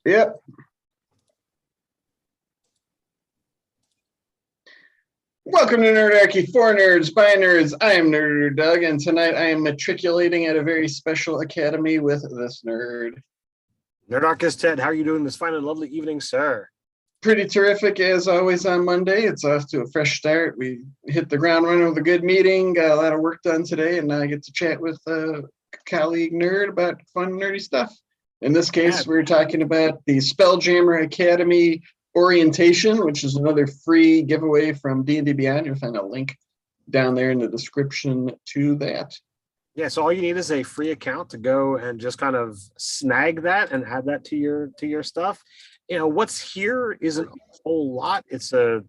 Yep. Welcome to Nerdarchy, for nerds, by nerds. I am Nerder Doug, and tonight I am matriculating at a very special academy with this nerd. Nerdarchy Ted, how are you doing this fine and lovely evening, sir? Pretty terrific as always on Monday. It's off to a fresh start. We hit the ground running with a good meeting, got a lot of work done today, and now I get to chat with a colleague nerd about fun, nerdy stuff. In this case, we're talking about the Spelljammer Academy orientation, which is another free giveaway from D&D Beyond. You'll find a link down there in the description to that. Yeah, so all you need is a free account to go and just kind of snag that and add that to your stuff. You know, what's here isn't a whole lot. It's a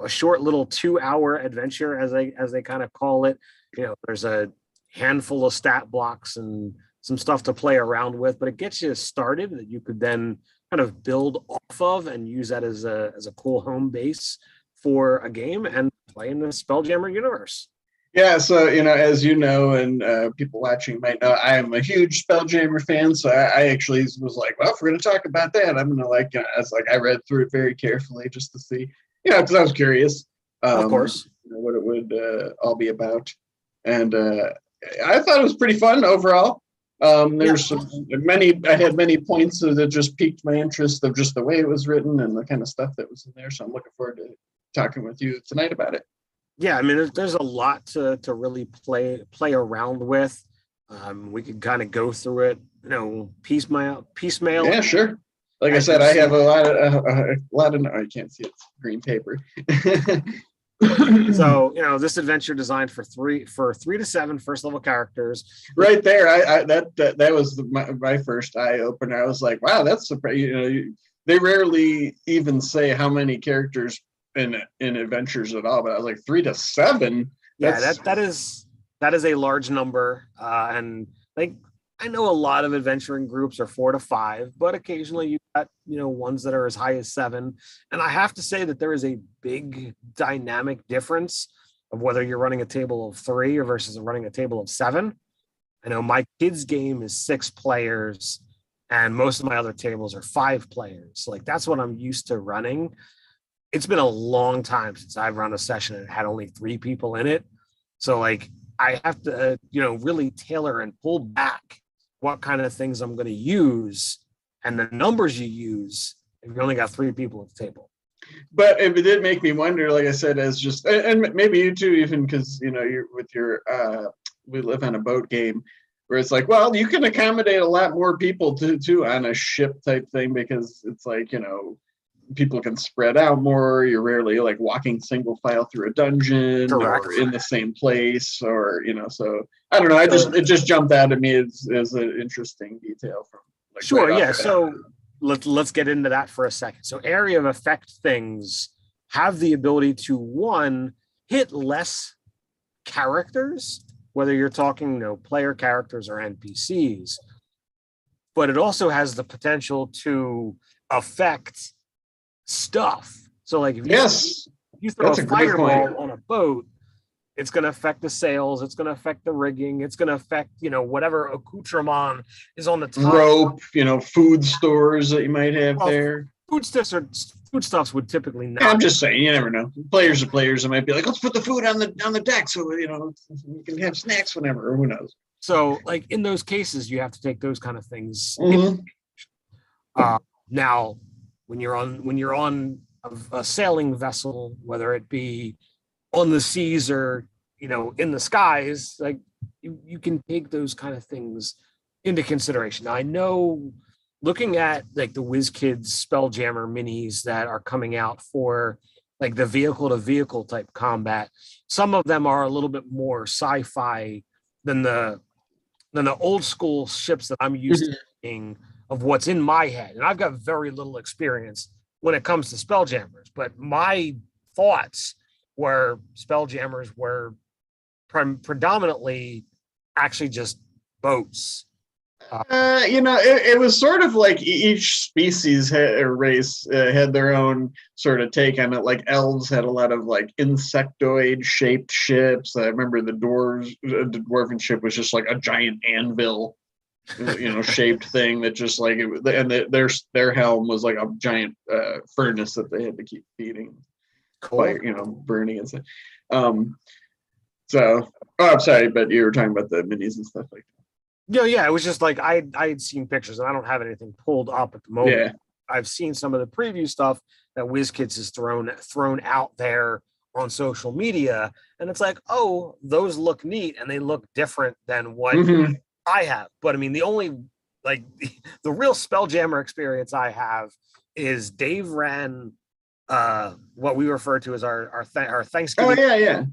short little 2-hour adventure, as they kind of call it. You know, there's a handful of stat blocks and some stuff to play around with, but it gets you started that you could then kind of build off of and use that as a cool home base for a game and play in the Spelljammer universe. Yeah, so, as you know, and people watching might know, I am a huge Spelljammer fan, so I actually was like, well, if we're going to talk about that, I'm going to, I read through it very carefully just to see, because I was curious. Of course. What it would all be about. And I thought it was pretty fun overall. There's I had many points that just piqued my interest of just the way it was written and the kind of stuff that was in there. So I'm looking forward to talking with you tonight about it. Yeah, I mean, there's a lot to really play around with. We could kind of go through it, piecemeal. Yeah, sure. Like I said, I have a lot of. I can't see it's green paper. So this adventure designed for 3 to 7 first level characters. Right there, that was my first eye opener. I was like, wow, that's surprising. They rarely even say how many characters in adventures at all, but I was like 3 to 7. Yeah, that is a large number, and like I know a lot of adventuring groups are 4 to 5, but occasionally you got ones that are as high as 7. And I have to say that there is a big dynamic difference of whether you're running a table of 3 or versus running a table of 7. I know my kids' game is 6 players, and most of my other tables are 5 players. Like that's what I'm used to running. It's been a long time since I've run a session and had only 3 people in it. So like I have to, really tailor and pull back what kind of things I'm going to use and the numbers you use if you only got 3 people at the table. But it did make me wonder, like I said, as just, and maybe you too, even because, you're with your, we live on a boat game where it's like, well, you can accommodate a lot more people too on a ship type thing because it's like, people can spread out more. You're rarely like walking single file through a dungeon. Correct. Or in the same place, or so I don't know. It just jumped out at me as an interesting detail from. Like, sure, yeah. So let's get into that for a second. So area of effect things have the ability to, one, hit less characters, whether you're talking player characters or NPCs, but it also has the potential to affect stuff. So like if you throw a fireball on a boat, it's going to affect the sails, it's going to affect the rigging, it's going to affect whatever accoutrement is on the top. Rope, food stores that you might have there. Foodstuffs would typically not. Yeah, I'm just saying, you never know. Players are players. That might be like, let's put the food on the deck so you can have snacks whenever, or who knows. So like in those cases, you have to take those kind of things. Mm-hmm. Now when you're on a sailing vessel, whether it be on the seas or in the skies, like you can take those kind of things into consideration. Now I know, looking at like the WizKids Spelljammer minis that are coming out for like the vehicle to vehicle type combat, some of them are a little bit more sci-fi than the old school ships that I'm used to seeing of what's in my head. And I've got very little experience when it comes to Spelljammers, but my thoughts were Spelljammers were predominantly actually just boats. It was sort of like each species or race had their own sort of take on it. Like elves had a lot of like insectoid shaped ships. I remember the dwarven ship was just like a giant anvil shaped thing that just like and their helm was like a giant furnace that they had to keep feeding fire, burning and stuff. So, I'm sorry, but you were talking about the minis and stuff like that. Yeah, it was just like I had seen pictures, and I don't have anything pulled up at the moment. Yeah. I've seen some of the preview stuff that WizKids has thrown out there on social media, and it's like, oh, those look neat and they look different than what I have. But I mean, the only like the real Spelljammer experience I have is Dave ran what we refer to as our Thanksgiving. Oh yeah.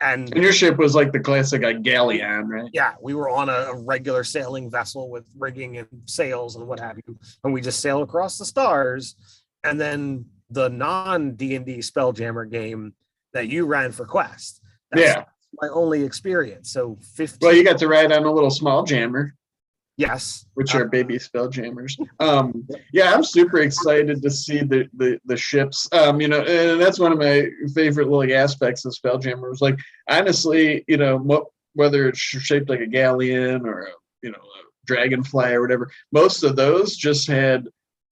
And your ship was like the classic galleon, right? Yeah, we were on a regular sailing vessel with rigging and sails and what have you, and we just sailed across the stars. And then the non-D&D Spelljammer game that you ran for Quest. That's my only experience. So 15. Well, you got to ride on a little small jammer. Yes. Which are baby Spelljammers. Yeah, I'm super excited to see the ships. And that's one of my favorite little aspects of Spelljammers. Like, honestly, whether it's shaped like a galleon or a dragonfly or whatever, most of those just had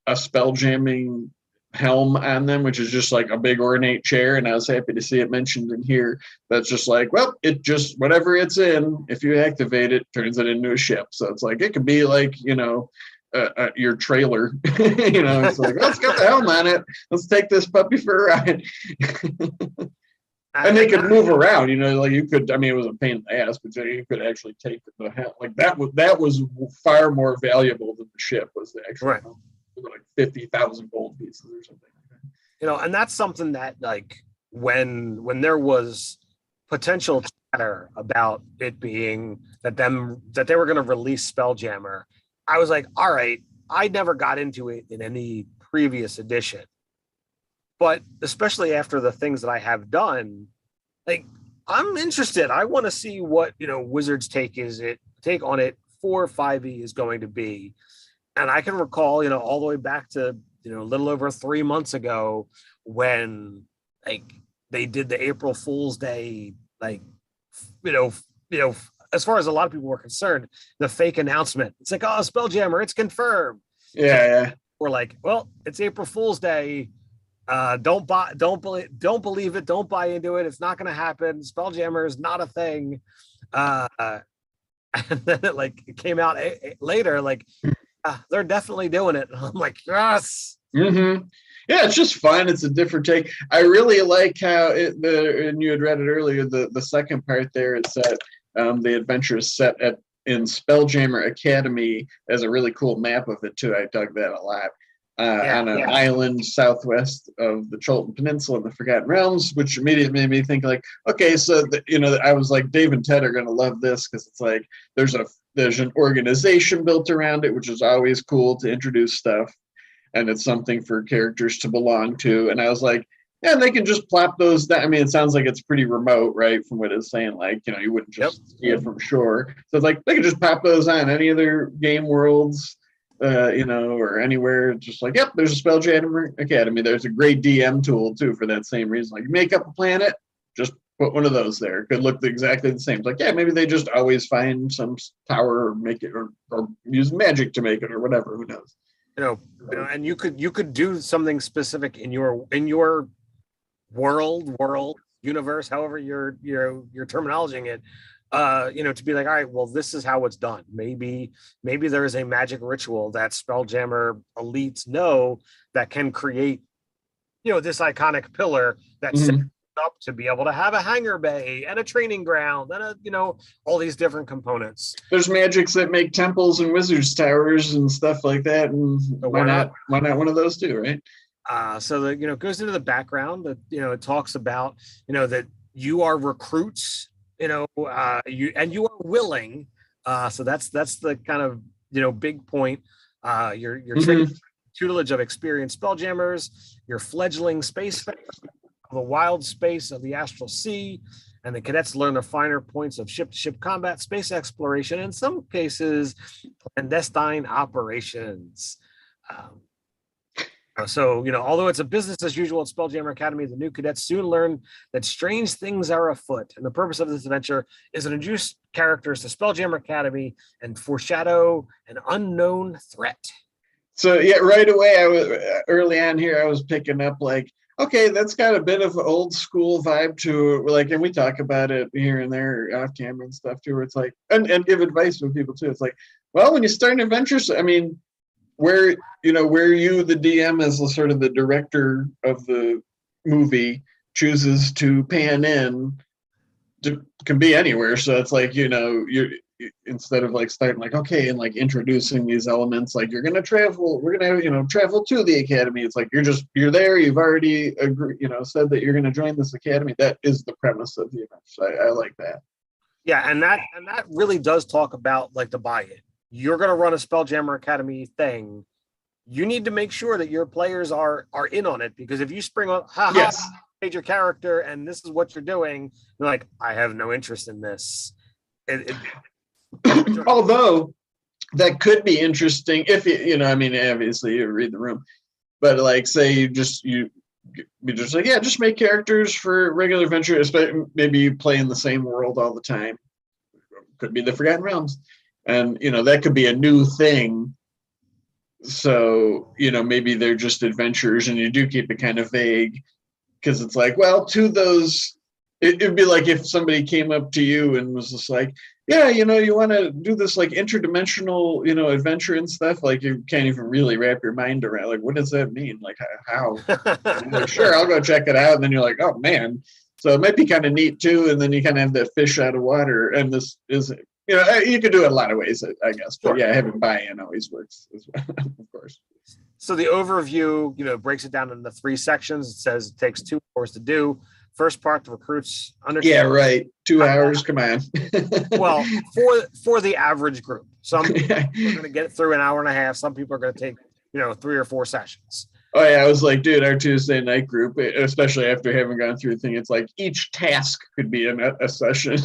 a spelljamming helm on them, which is just like a big ornate chair. And I was happy to see it mentioned in here. That's just like, well, it just, whatever it's in, if you activate it, turns it into a ship. So it's like, it could be like, your trailer, it's like, let's get the helm on it. Let's take this puppy for a ride. And they could move around, like you could, it was a pain in the ass, but you could actually take the helm. Like that was far more valuable than the ship was the actual helm. Like 50,000 gold pieces or something like that. And that's something that, like, when there was potential chatter about it being that they were going to release Spelljammer, I was like, all right, I never got into it in any previous edition, but especially after the things that I have done, like, I'm interested. I want to see what Wizards' take on it for 5e is going to be. And I can recall, all the way back to, a little over 3 months ago when, like, they did the April Fool's Day, like, as far as a lot of people were concerned, the fake announcement. It's like, oh, Spelljammer, it's confirmed. Yeah. We're like, well, it's April Fool's Day. Don't believe it. Don't buy into it. It's not going to happen. Spelljammer is not a thing. And then it came out later, like, they're definitely doing it. I'm like, yes. Yeah, it's just fun. It's a different take. I really like how and you had read it earlier, the second part there, it's that the adventure is set in Spelljammer Academy. As a really cool map of it too. I dug that a lot. On an island southwest of the Cholton Peninsula in the Forgotten Realms, which immediately made me think like, okay, so I was like, Dave and Ted are going to love this because it's like there's an organization built around it, which is always cool to introduce stuff, and it's something for characters to belong to. And I was like, yeah, they can just plop those down. it sounds like it's pretty remote, right, from what it's saying. Like, you wouldn't just see it from shore. So it's like they can just pop those on any other game worlds. Or anywhere, just like, yep, there's a Spelljammer Academy. There's a great DM tool too for that same reason. Like, make up a planet, just put one of those there. It could look exactly the same. It's like, yeah, maybe they just always find some tower or make it or use magic to make it or whatever. Who knows? And you could do something specific in your world universe, however you're terminologizing it. To be like, all right, well, this is how it's done. Maybe there is a magic ritual that Spelljammer elites know that can create, this iconic pillar that's set up to be able to have a hangar bay and a training ground and all these different components. There's magics that make temples and wizards towers and stuff like that. And so why not one of those too, right? So that it goes into the background that it talks about that you are recruits. You are willing. So that's the kind of big point. Your tutelage of experienced Spelljammers, your fledgling space the wild space of the astral sea, and the cadets learn the finer points of ship-to-ship combat, space exploration, in some cases, clandestine operations. So, although it's a business as usual at Spelljammer Academy, the new cadets soon learn that strange things are afoot. And the purpose of this adventure is to introduce characters to Spelljammer Academy and foreshadow an unknown threat. So yeah, right away, early on here, I was picking up like, okay, that's got a bit of an old school vibe to it. Like, and we talk about it here and there off camera and stuff too, where it's like, and give advice to people too. It's like, well, when you start an adventure, I mean, where you, the DM, as the sort of the director of the movie, chooses to pan in, can be anywhere. So it's like, you're instead of like starting like, okay, and like introducing these elements, like we're gonna travel to the academy. It's like you're there. You've already said that you're gonna join this academy. That is the premise of the event. So I like that. Yeah, and that really does talk about like the buy-in. You're going to run a Spelljammer Academy thing. You need to make sure that your players are in on it, because if you spring on, yes, made your character and this is what you're doing, you're like, I have no interest in this. Although that could be interesting if obviously you read the room, but like say you just like, yeah, just make characters for regular adventure, especially maybe you play in the same world all the time. Could be the Forgotten Realms, and that could be a new thing. So maybe they're just adventures, and you do keep it kind of vague, because it's like, well, to those, it'd be like if somebody came up to you and was just like, yeah, you want to do this like interdimensional, adventure and stuff. Like you can't even really wrap your mind around, like, what does that mean? Like how? Like, sure, I'll go check it out. And then you're like, oh man. So it might be kind of neat too. And then you kind of have that fish out of water. And this is, you could do it a lot of ways, I guess. But yeah, having buy-in always works as well, of course. So the overview, breaks it down into 3 sections. It says it takes 2 hours to do. First part, the recruits undertake. Yeah, right. 2 hours. Come on. Well, for the average group, some people are going to get through an hour and a half. Some people are going to take 3 or 4 sessions. Oh yeah, I was like, dude, our Tuesday night group, especially after having gone through the thing, it's like each task could be a session.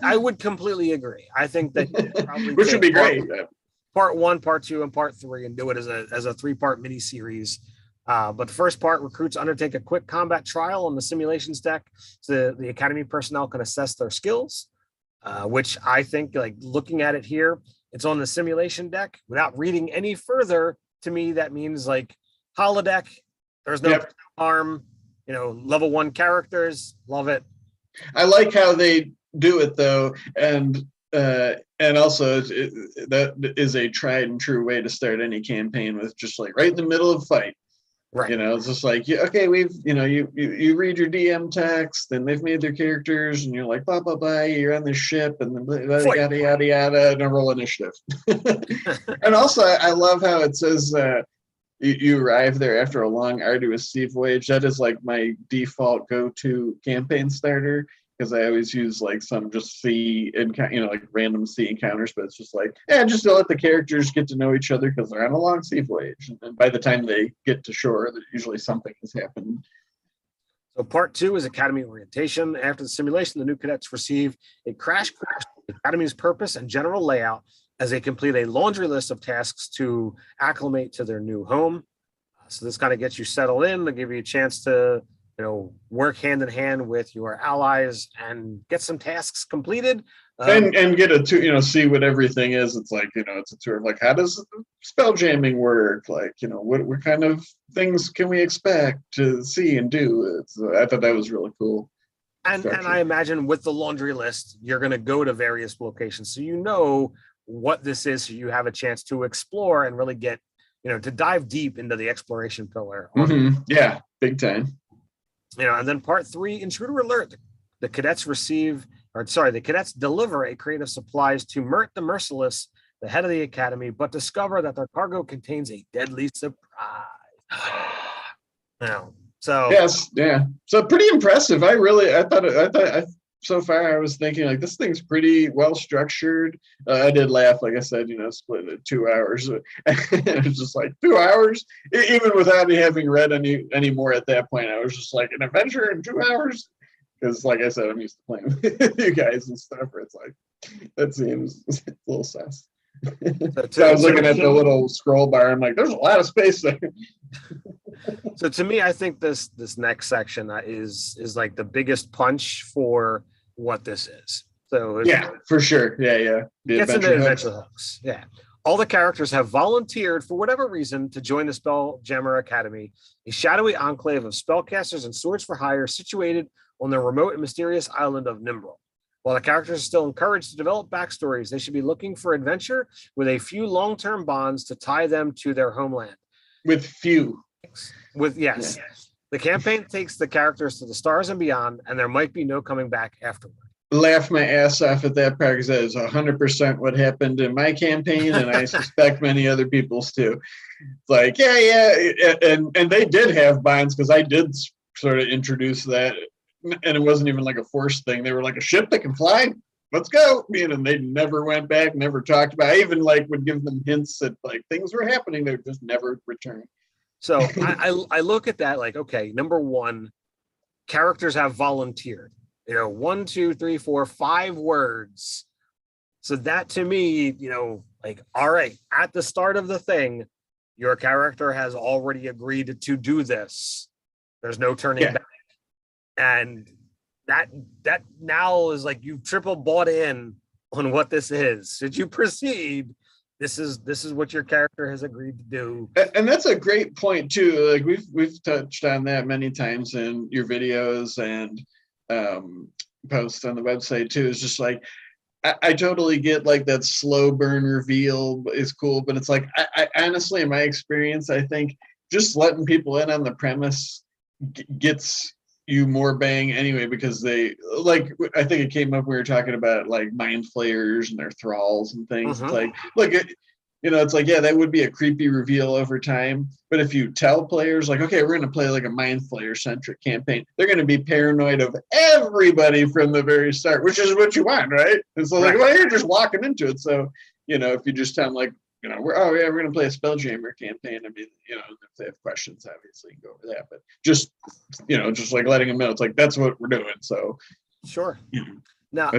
I would completely agree. I think that probably which would be great. Part 1, part 2, and part 3, and do it as a 3-part mini series. But the first part, recruits undertake a quick combat trial on the simulations deck, so the academy personnel can assess their skills. Which I think, like looking at it here, it's on the simulation deck. Without reading any further, to me that means like holodeck. There's no harm. Level 1 characters. Love it. I like how they do it though, and also that is a tried and true way to start any campaign, with just like right in the middle of fight. Right. It's just like, okay, we've, you read your DM text, and they've made their characters, and you're like, blah, blah, blah, you're on this ship, and then yada, yada, yada, and a roll initiative. And also, I love how it says you arrive there after a long, arduous sea voyage. That is like my default go-to campaign starter, because I always use like some just sea and like random sea encounters, but it's just like, just to let the characters get to know each other, because they're on a long sea voyage, and by the time they get to shore, usually something has happened. So part 2 is academy orientation. After the simulation, the new cadets receive a crash course on the academy's purpose and general layout, as they complete a laundry list of tasks to acclimate to their new home. So this kind of gets you settled in, to give you a chance to work hand in hand with your allies and get some tasks completed. And get see what everything is. It's like, it's a tour of like, how does spell jamming work? Like, what kind of things can we expect to see and do? I thought that was really cool. And I imagine with the laundry list, you're going to go to various locations, so what this is, so you have a chance to explore and really get, to dive deep into the exploration pillar. Mm-hmm. Yeah, big time. And then part 3, intruder alert. The cadets deliver a crate of supplies to Mert the Merciless, the head of the academy, but discover that their cargo contains a deadly surprise. So yes, yeah. So pretty impressive. I thought so far I was thinking like, this thing's pretty well structured. I did laugh, like I said, split it 2 hours. It was just like 2 hours, even without me having read any more at that point. I was just like, an adventure in 2 hours, because like I said, I'm used to playing with you guys and stuff, where it's like, that seems a little sus. So I was looking at the little scroll bar. I'm like, there's a lot of space there. So to me, I think this next section is like the biggest punch for what this is. So yeah, for sure. Yeah. The adventure hooks. Yeah. All the characters have volunteered for whatever reason to join the Spelljammer Academy, a shadowy enclave of spellcasters and swords for hire situated on the remote and mysterious island of Nimbrel. While the characters are still encouraged to develop backstories, they should be looking for adventure with a few long-term bonds to tie them to their homeland. With few. Yes. Yeah. The campaign takes the characters to the stars and beyond, and there might be no coming back afterward. Laugh my ass off at that part because that is 100% what happened in my campaign, and I suspect many other people's too. It's like, yeah, and they did have bonds because I did sort of introduce that, and it wasn't even like a forced thing. They were like a ship that can fly. Let's go, and they never went back, never talked about it. I even like would give them hints that like things were happening. They just never returned. So I look at that like, okay, number one, characters have volunteered. 1, 2, 3, 4, 5 words. So that to me, like, all right, at the start of the thing, your character has already agreed to do this. There's no turning back. And that now is like you've triple bought in on what this is. Should you proceed, this is what your character has agreed to do. And that's a great point too. Like we've touched on that many times in your videos and posts on the website too. It's just like I totally get like that slow burn reveal is cool, but it's like I honestly, in my experience, I think just letting people in on the premise gets you more bang anyway, because they like, I think it came up, we were talking about like mind flayers and their thralls and things. It's like, look, it's like, yeah, that would be a creepy reveal over time. But if you tell players like, okay, we're going to play like a mind flayer centric campaign, they're going to be paranoid of everybody from the very start, which is what you want, right? And so like, well, you're just walking into it. So, if you just tell them like, we're going to play a Spelljammer campaign. I mean, if they have questions, obviously you can go over that. But just, just like letting them know, it's like, that's what we're doing. So, sure. Now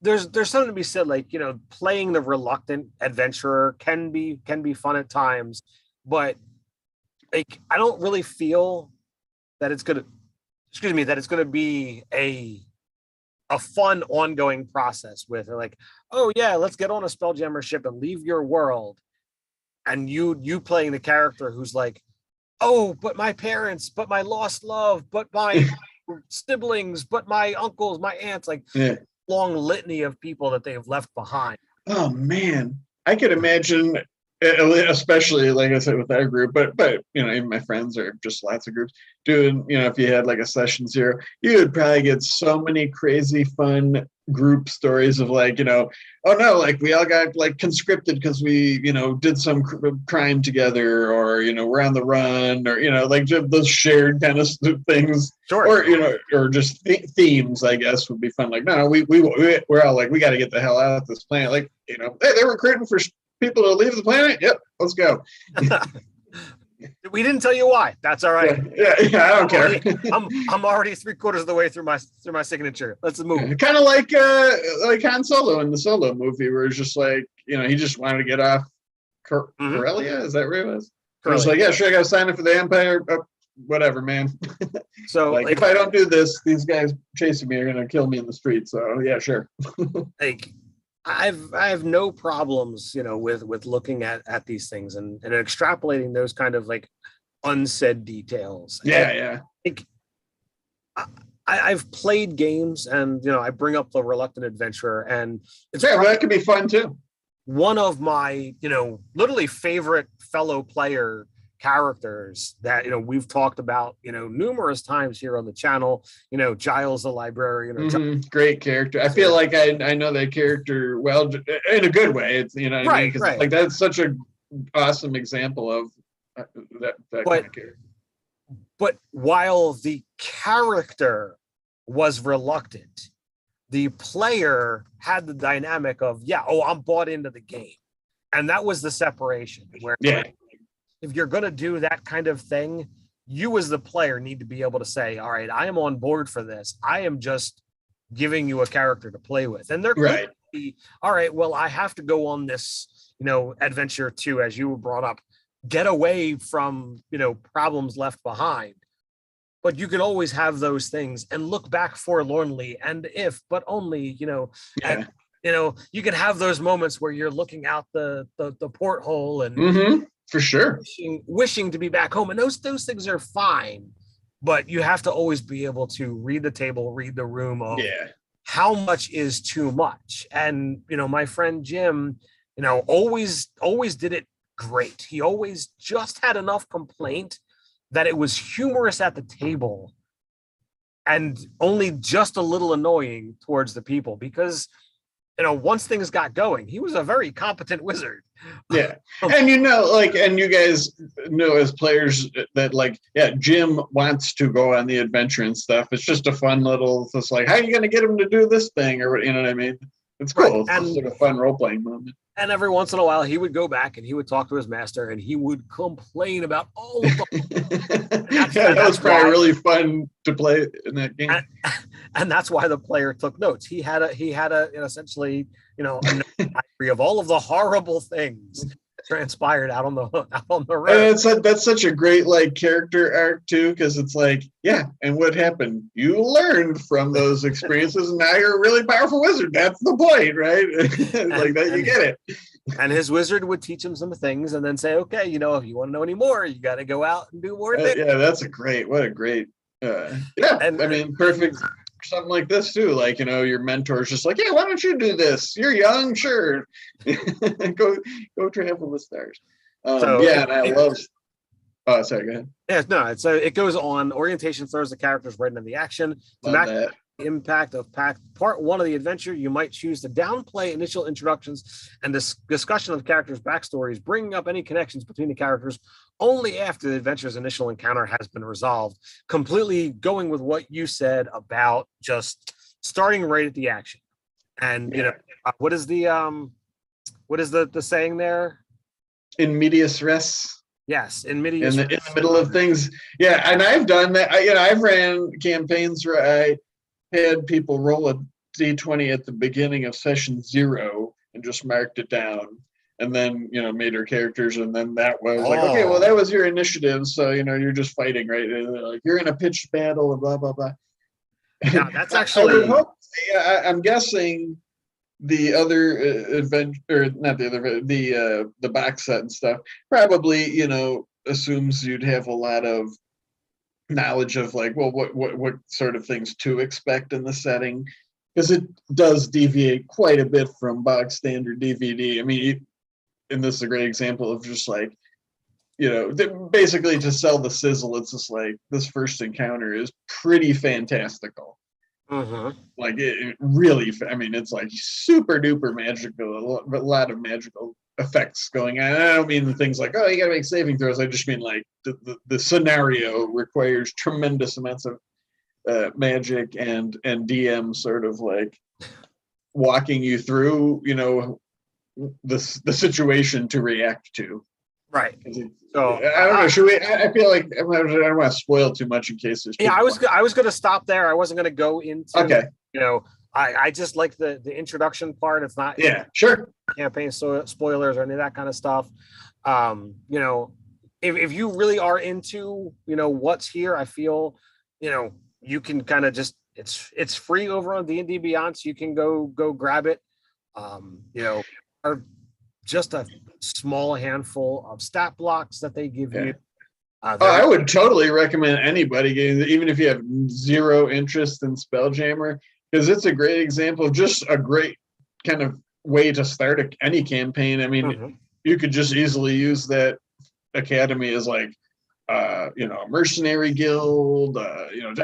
there's something to be said, like, playing the reluctant adventurer can be fun at times, but like, I don't really feel that it's going to be a fun ongoing process with like, oh yeah, let's get on a Spelljammer ship and leave your world. And you playing the character who's like, oh, but my parents, but my lost love, but my siblings, but my uncles, my aunts, like long litany of people that they have left behind. Oh man, I could imagine, especially like I said with our group, but even my friends or just lots of groups doing, if you had like a session 0, you would probably get so many crazy fun group stories of like, oh no, like we all got like conscripted because we, did some crime together, or, we're on the run, or, like just those shared kind of things. Sure. Or, or just themes, I guess, would be fun. Like, no, we're all like, we got to get the hell out of this planet. Like, they're recruiting for people to leave the planet. Yep, let's go. We didn't tell you why. That's all right. Yeah, I don't care. I'm already 3/4 of the way through my signature. Let's move. Kind of like Han Solo in the Solo movie, where it's just like, he just wanted to get off Corellia. Is that where it was? It was like, yeah, sure, I got to sign up for the Empire. Whatever, man. So like, if I don't do this, these guys chasing me are gonna kill me in the street. So yeah, sure. Like, I have no problems, with looking at these things and extrapolating those kind of like unsaid details. Yeah. Like, I've played games, and I bring up the reluctant adventurer, and that could be fun too. One of my literally favorite fellow player characters that we've talked about numerous times here on the channel. Giles the librarian. Great character. I feel like I know that character well, in a good way. It's what I mean? Like, that's such an awesome example of that kind of character. But while the character was reluctant, the player had the dynamic of, I'm bought into the game, and that was the separation where if you're going to do that kind of thing, you as the player need to be able to say, all right, I am on board for this. I am just giving you a character to play with. And there be, all right, well, I have to go on this, adventure too, as you brought up, get away from, problems left behind. But you can always have those things and look back forlornly, and if, but only, and you can have those moments where you're looking out the porthole and for sure wishing to be back home. And those things are fine, but you have to always be able to read the table, read the room of how much is too much. And my friend Jim, always did it great. He always just had enough complaint that it was humorous at the table and only just a little annoying towards the people, because once things got going, he was a very competent wizard. Yeah. And and you guys know as players that Jim wants to go on the adventure and stuff. It's just a fun little, just like, how are you going to get him to do this thing? Or, you know what I mean? It's cool. Right. It's just a fun role-playing moment. And every once in a while, he would go back and he would talk to his master and he would complain about all of the. That was probably really fun to play in that game. And that's why the player took notes. He had essentially, a diary of all of the horrible things that transpired out on the road. And that's such a great character arc too, because it's and what happened? You learned from those experiences, and now you're a really powerful wizard. That's the point, right? You get it. And his wizard would teach him some things, and then say, "Okay, if you want to know any more, you got to go out and do more things." Yeah, what a great. Perfect. Something like this too, your mentor's just why don't you do this? You're young, sure. go travel the stars. I love. Oh, sorry, go ahead. Yeah, no, it goes on. Orientation throws the characters right into the action. To maximize the impact of part one of the adventure, you might choose to downplay initial introductions and discussion of characters' backstories, bringing up any connections between the characters only after the adventure's initial encounter has been resolved. Completely going with what you said about just starting right at the action. And what is the saying there? In medias res. Yes, in medias res. In the middle of things. Yeah, and I've done that. I've ran campaigns where I had people roll a D20 at the beginning of session 0 and just marked it down. And then, made our characters, and then that was okay, well, that was your initiative. So, you're just fighting, right? You're in a pitched battle, and blah, blah, blah. Yeah, that's actually. I'm guessing the other the box set and stuff probably, assumes you'd have a lot of knowledge of what sort of things to expect in the setting, because it does deviate quite a bit from box standard DVD. I mean, and this is a great example of just basically to sell the sizzle. It's just this first encounter is pretty fantastical. It really, it's super duper magical, a lot of magical effects going on. I don't mean the things you gotta make saving throws. I just mean the scenario requires tremendous amounts of magic and DM sort of walking you through, the situation to react to. Right. So I don't know. Should we? I feel like I don't want to spoil too much in case there's. Yeah, I was going to stop there. I wasn't going to go into. Okay. I just like the introduction part. It's not. Yeah. Sure. Campaign spoilers or any of that kind of stuff. If you really are into what's here, I feel you can kind of just it's free over on D&D Beyond, so you can go grab it. Are just a small handful of stat blocks that they give you. I would totally recommend anybody getting it, even if you have zero interest in Spelljammer, because it's a great example of just a great kind of way to start any campaign. I mean, you could just easily use that academy as a mercenary guild,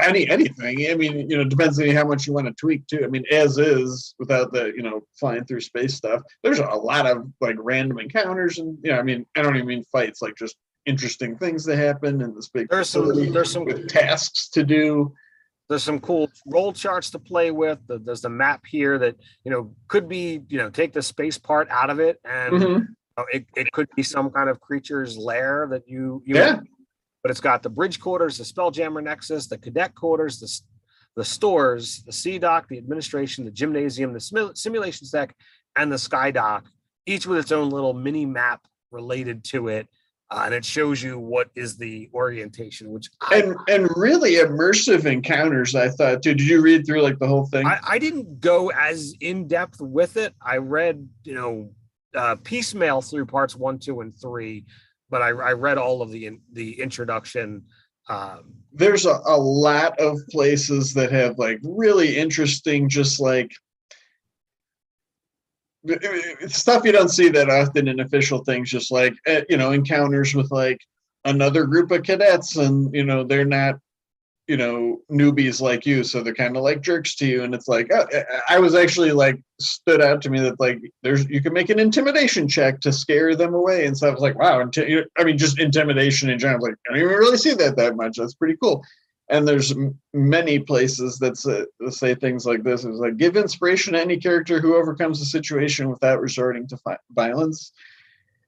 anything. I mean, depends on how much you want to tweak too. I mean, as is, without the, flying through space stuff, there's a lot of random encounters, and, I mean, I don't even mean fights, just interesting things that happen in this big facility. There's some with tasks to do. There's some cool roll charts to play with. There's the map here that, could be, take the space part out of it, and it could be some kind of creature's lair that you but it's got the bridge quarters, the Spelljammer Nexus, the cadet quarters, the the stores, the sea dock, the administration, the gymnasium, the simulations deck, and the sky dock, each with its own little mini map related to it. And it shows you what is the orientation, which and really immersive encounters. I thought, too. Did you read through like the whole thing? I didn't go as in depth with it. I read, piecemeal through parts 1, 2, and 3, but I read all of the introduction. There's a lot of places that have like really interesting, just like stuff you don't see that often in official things, just like encounters with like another group of cadets, and they're not newbies like you, so they're kind of like jerks to you, and it's like I was actually like stood out to me that like you can make an intimidation check to scare them away, and so I was like, wow. I mean, just intimidation in general, like I don't even really see that much. That's pretty cool. And there's many places that say things like this. It's like, give inspiration to any character who overcomes the situation without resorting to violence.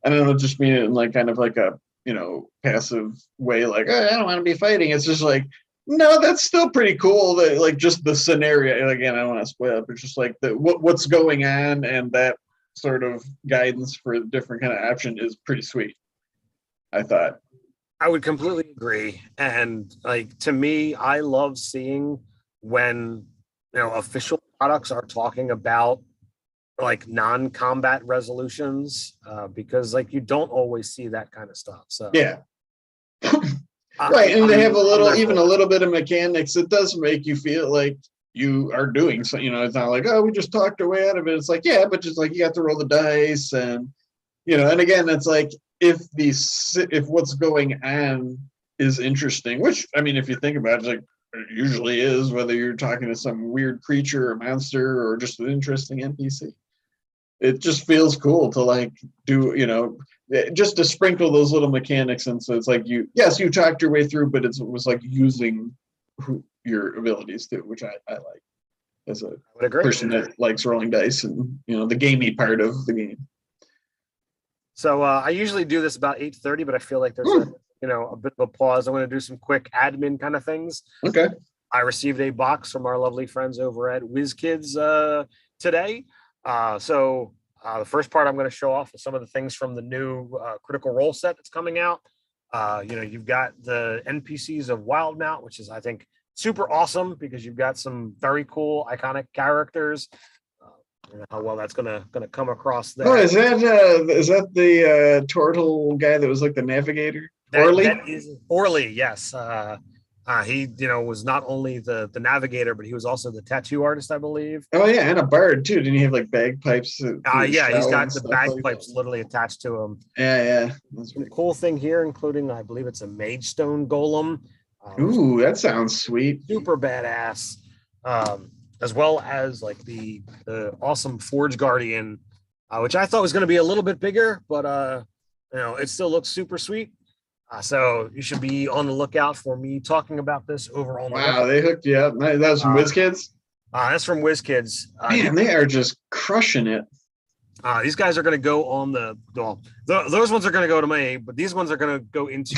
And I don't just mean it in like kind of like a passive way, like I don't want to be fighting. It's just like, no, that's still pretty cool. That like just the scenario. And again, I don't want to spoil it, but just like what's going on, and that sort of guidance for different kind of action is pretty sweet, I thought. I would completely agree. And like, to me, I love seeing when, official products are talking about like non-combat resolutions, because like you don't always see that kind of stuff. So yeah. Right. And they have a little bit of mechanics. It does make you feel like you are doing so, it's not like, oh, we just talked our way out of it. It's like, yeah, but just like you have to roll the dice, and and again, it's like, if what's going on is interesting, which I mean, if you think about it, like it usually is, whether you're talking to some weird creature or monster or just an interesting NPC, it just feels cool to like do, just to sprinkle those little mechanics. And so it's like you talked your way through, but it was like using your abilities too, which I like as a person that likes rolling dice and the gamey part of the game. So I usually do this about 8:30, but I feel like there's a bit of a pause. I'm going to do some quick admin kind of things. Okay. I received a box from our lovely friends over at WizKids today. So the first part I'm going to show off is some of the things from the new Critical Role set that's coming out. You've got the NPCs of Wildmount, which is, I think, super awesome because you've got some very cool, iconic characters. I don't know how well that's gonna come across there. Oh, is that the turtle guy that was like the navigator? Orly? That is Orly, yes. He, was not only the navigator, but he was also the tattoo artist, I believe. Oh yeah, and a bard too. Didn't he have like bagpipes? Yeah, he's got the bagpipes literally attached to him. Yeah. That's the cool thing here, including, I believe it's a Mage Stone Golem. Ooh, that sounds sweet. Super badass. As well as like the awesome Forge Guardian, which I thought was going to be a little bit bigger, but it still looks super sweet. So you should be on the lookout for me talking about this over on. Wow, they hooked you up. That was from WizKids? That's from WizKids. Man, they are just crushing it. These guys are going to go on those ones are going to go to me, but these ones are going to go into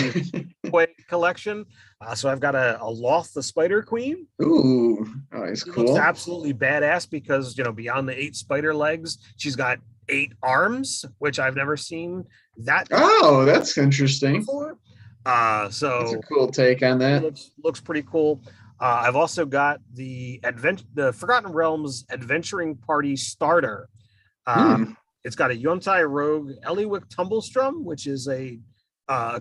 the collection. So I've got a Loth the Spider Queen. Ooh, nice, cool. Looks absolutely badass because, beyond the 8 spider legs, she's got 8 arms, which I've never seen that. Oh, that's interesting. Before. So that's a cool take on that. Looks pretty cool. I've also got the Forgotten Realms Adventuring Party Starter. It's got a Yuntai Rogue Eliwick Tumblestrum, which is a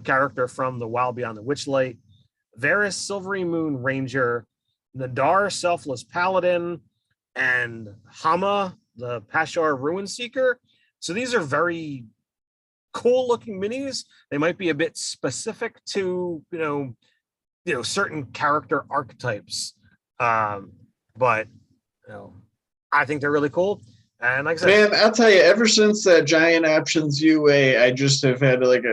character from the Wild Beyond the Witchlight, Varys Silvery Moon Ranger, Nadar Selfless Paladin, and Hama the Pashar Ruin Seeker. So these are very cool looking minis. They might be a bit specific to certain character archetypes, but I think they're really cool. And like I said, man, I'll tell you, ever since that Giant Options UA, I just have had like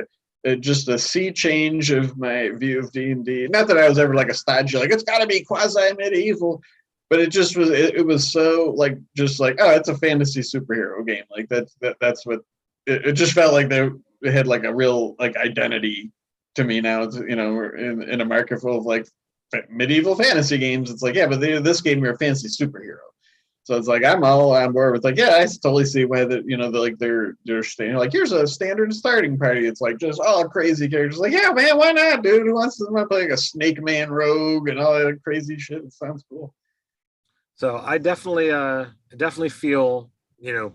just a sea change of my view of D&D. Not that I was ever like a stodgy, like it's got to be quasi medieval, but it just was. It was so like just like, oh, it's a fantasy superhero game. Like that's what it just felt like. They had like a real like identity to me now. We're in a market full of like medieval fantasy games. It's like, yeah, but this game you're a fancy superhero. So it's like I'm all on board with like, yeah, I totally see why that they're staying like here's a standard starting party. It's like just all crazy characters. Like, yeah, man, why not, dude? Who wants to play like a Snake Man rogue and all that crazy shit? It sounds cool. So I definitely feel, like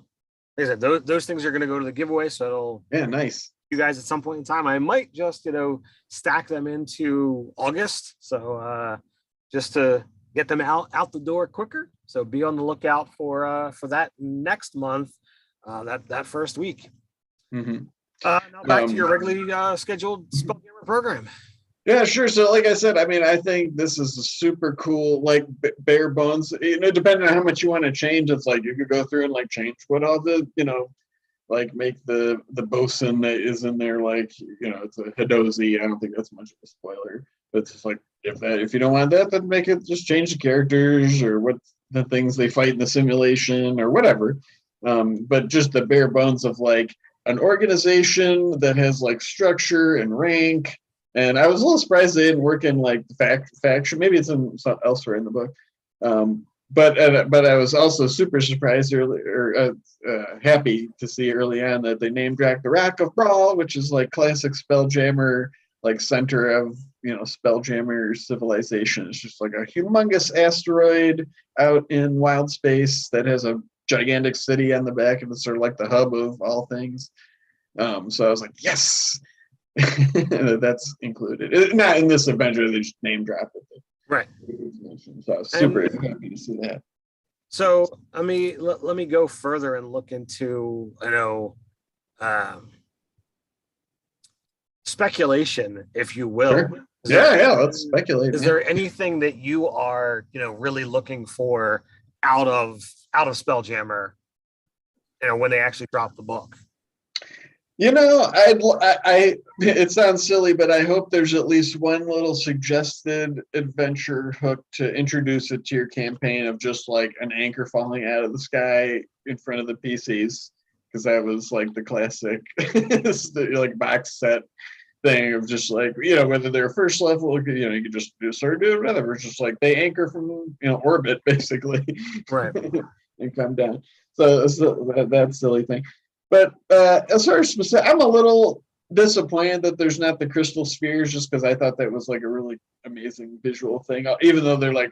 I said, those things are going to go to the giveaway. So it'll Yeah, nice. You guys at some point in time. I might just stack them into August. So just to get them out the door quicker. So be on the lookout for that next month, that first week. Mm-hmm. Now back to your regularly scheduled Spelljammer program. Yeah, sure. So, like I said, I mean, I think this is a super cool, like bare bones. Depending on how much you want to change, it's like you could go through and like change what all the, like make the bosun that is in there, like it's a Hidozi. I don't think that's much of a spoiler, but it's just like if you don't want that, then make it just change the characters or what the things they fight in the simulation or whatever. But just the bare bones of like an organization that has like structure and rank. And I was a little surprised they didn't work in like the faction. Maybe it's in elsewhere in the book. But I was also super surprised happy to see early on that they named Drac the Rock of Brawl, which is like classic Spelljammer, like center of Spelljammer civilization. It's just like a humongous asteroid out in wild space that has a gigantic city on the back, and it's sort of like the hub of all things. So I was like, yes. That's included. Not in this adventure, they just name dropped it. Right. So I was super happy to see that. So let me go further and look into speculation, if you will. Sure. Yeah, let's speculate. Is there anything that you are really looking for out of Spelljammer, when they actually drop the book? It sounds silly, but I hope there's at least one little suggested adventure hook to introduce it to your campaign of just like an anchor falling out of the sky in front of the PCs, because that was like the classic like box set thing of just like, whether they're first level, you could just start doing whatever. It's just like they anchor from, orbit basically. Right. And come down. So that silly thing. But as far as specific, I'm a little disappointed that there's not the crystal spheres, just because I thought that was like a really amazing visual thing. Even though they're like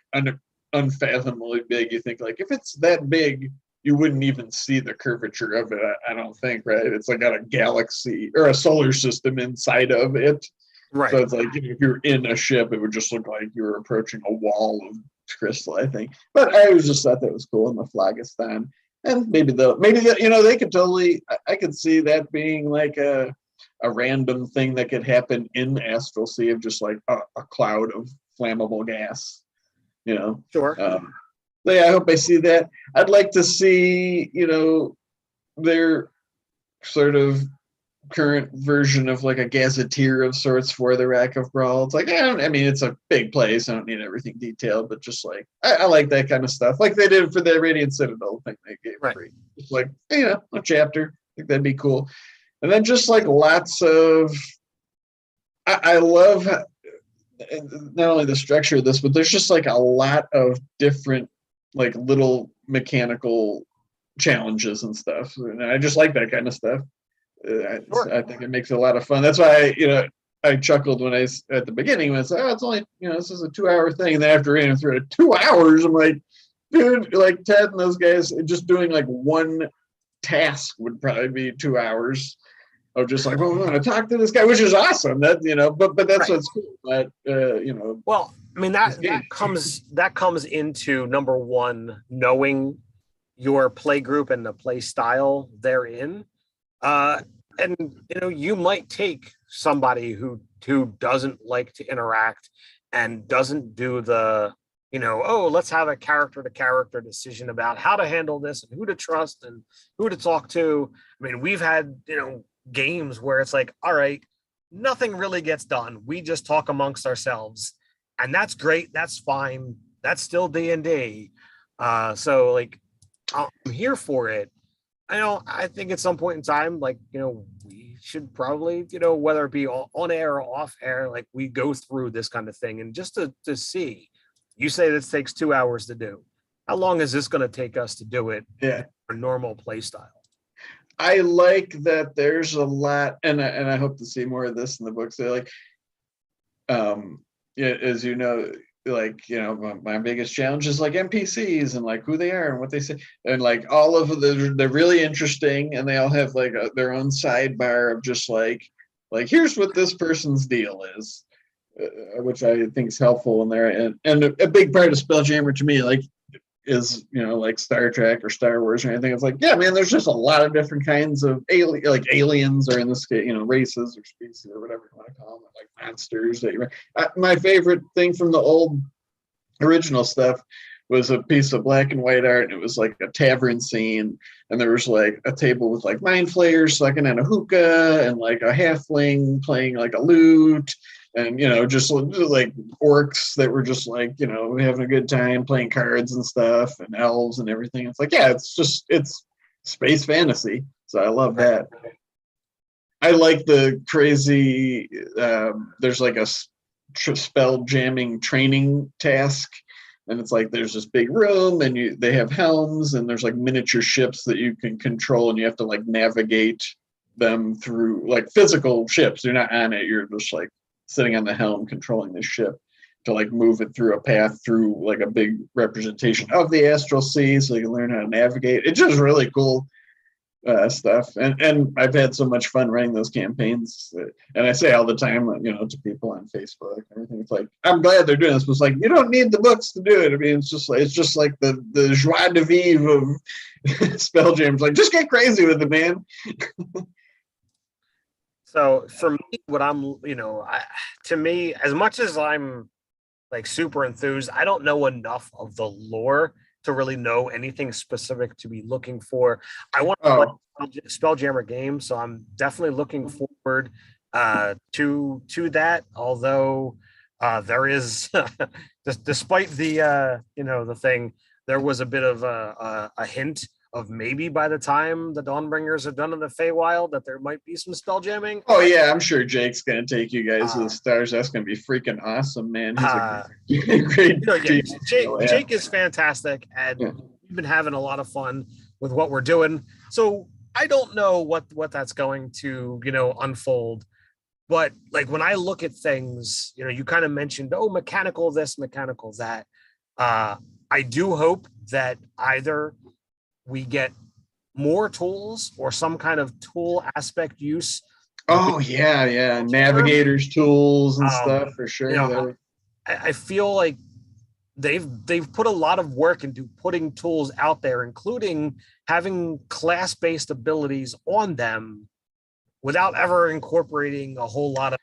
unfathomably big, you think like if it's that big, you wouldn't even see the curvature of it. I don't think, right? It's like got a galaxy or a solar system inside of it. Right. So it's like if you're in a ship, it would just look like you were approaching a wall of crystal, I think. But I always just thought that was cool in the Phlogiston. And maybe they could totally, I could see that being like a random thing that could happen in the Astral Sea of just like a cloud of flammable gas, Sure. So yeah, I hope I see that. I'd like to see, their sort of current version of like a gazetteer of sorts for the Rack of Brawl. It's like, it's a big place. I don't need everything detailed, but just like, I like that kind of stuff. Like they did for the Radiant Citadel thing they gave free. It's like, a chapter. I think that'd be cool. And then just like lots of, I love not only the structure of this, but there's just like a lot of different like little mechanical challenges and stuff. And I just like that kind of stuff. I think it makes it a lot of fun. That's why I chuckled when at the beginning when I said, "Oh, it's only this is a 2-hour thing," and then after reading through it, 2 hours, I'm like, dude, like Ted and those guys just doing like one task would probably be 2 hours of just like, well, I'm going to talk to this guy, which is awesome. That but that's what's cool. But well, that comes into number one, knowing your play group and the play style they're in. And you might take somebody who doesn't like to interact and doesn't do the let's have a character to character decision about how to handle this and who to trust and who to talk to. I mean, we've had games where it's like, all right, nothing really gets done, we just talk amongst ourselves, and that's great, that's fine, that's still D&D. So like I'm here for it. I think at some point in time, like, we should probably, whether it be on air or off air, like we go through this kind of thing and just to see. You say this takes 2 hours to do. How long is this going to take us to do it? Yeah. A normal play style. I like that there's a lot, and I hope to see more of this in the books. They're like, yeah, as you know, like, my biggest challenge is like NPCs and like who they are and what they say, and like all of they're really interesting, and they all have like their own sidebar of just like here's what this person's deal is, which I think is helpful in there, and a big part of Spelljammer to me, like, is like Star Trek or Star Wars or anything. It's like, yeah, man, there's just a lot of different kinds of aliens, or in this case, races or species or whatever you want to call them, like monsters that my favorite thing from the old original stuff was a piece of black and white art, and it was like a tavern scene, and there was like a table with like mind flayers sucking on a hookah, and like a halfling playing like a lute, and just like orcs that were just like having a good time playing cards and stuff, and elves and everything. It's like, yeah, it's space fantasy, so I love that. I like the crazy there's like a spell jamming training task, and it's like there's this big room, and they have helms, and there's like miniature ships that you can control, and you have to like navigate them through, like physical ships. You're not on it, you're just like sitting on the helm controlling the ship to like move it through a path through like a big representation of the astral sea, so you can learn how to navigate. It's just really cool stuff, and I've had so much fun running those campaigns, and I say all the time to people on Facebook and everything, it's like, I'm glad they're doing this, but it's like, you don't need the books to do it. I mean, it's just like the joie de vivre of Spelljammer. Like, just get crazy with it, man. So for me, what I'm, to me, as much as I'm like super enthused, I don't know enough of the lore to really know anything specific to be looking for. I want to play Spelljammer games, so I'm definitely looking forward to that. Although there is, despite the the thing, there was a bit of a hint of maybe by the time the Dawnbringers are done in the Feywild that there might be some spell jamming. Oh yeah, I'm sure Jake's gonna take you guys to the stars. That's gonna be freaking awesome, man. He's a great Jake is fantastic, and we've been having a lot of fun with what we're doing. So I don't know what that's going to unfold, but like when I look at things, you kind of mentioned, mechanical this, mechanical that. I do hope that either we get more tools or some kind of tool aspect use. Oh yeah, navigators tools and stuff for sure. I feel like they've put a lot of work into putting tools out there, including having class-based abilities on them without ever incorporating a whole lot of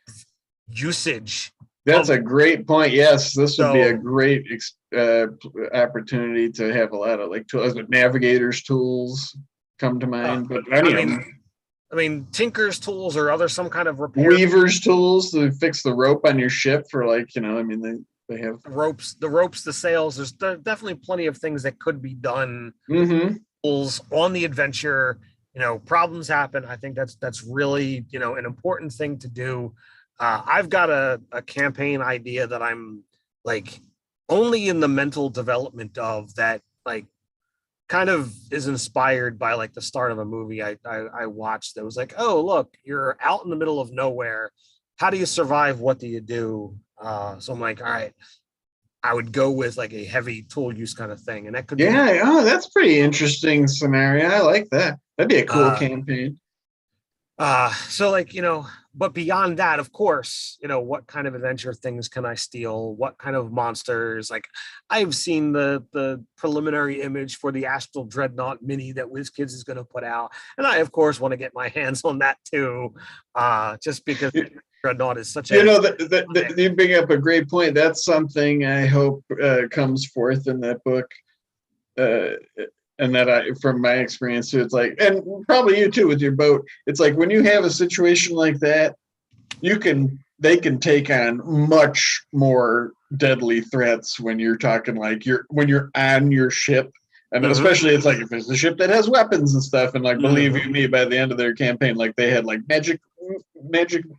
usage. That's a great point. Yes, this would be a great opportunity to have a lot of like tools. Navigators tools come to mind, but I mean, Tinker's tools or other some kind of repair. Weaver's tools to fix the rope on your ship for like they have the ropes, the sails. There's definitely plenty of things that could be done. Tools on the adventure. Problems happen. I think that's really an important thing to do. I've got a campaign idea that I'm like only in the mental development of, that like kind of is inspired by like the start of a movie I watched that was like, oh, look, you're out in the middle of nowhere. How do you survive? What do you do? So I'm like, all right, I would go with like a heavy tool use kind of thing. And that could be. That's pretty interesting scenario. I like that. That'd be a cool campaign. So like, but beyond that, of course, what kind of adventure things can I steal? What kind of monsters? Like, I've seen the preliminary image for the Astral Dreadnought mini that WizKids is going to put out, and I of course want to get my hands on that too, just because Dreadnought is such a. You bring up a great point. That's something I hope comes forth in that book. And that from my experience too, it's like, and probably you too with your boat, it's like when you have a situation like that, they can take on much more deadly threats when you're talking like when you're on your ship And especially it's like if it's a ship that has weapons and stuff, and like believe you me, by the end of their campaign, like they had like magic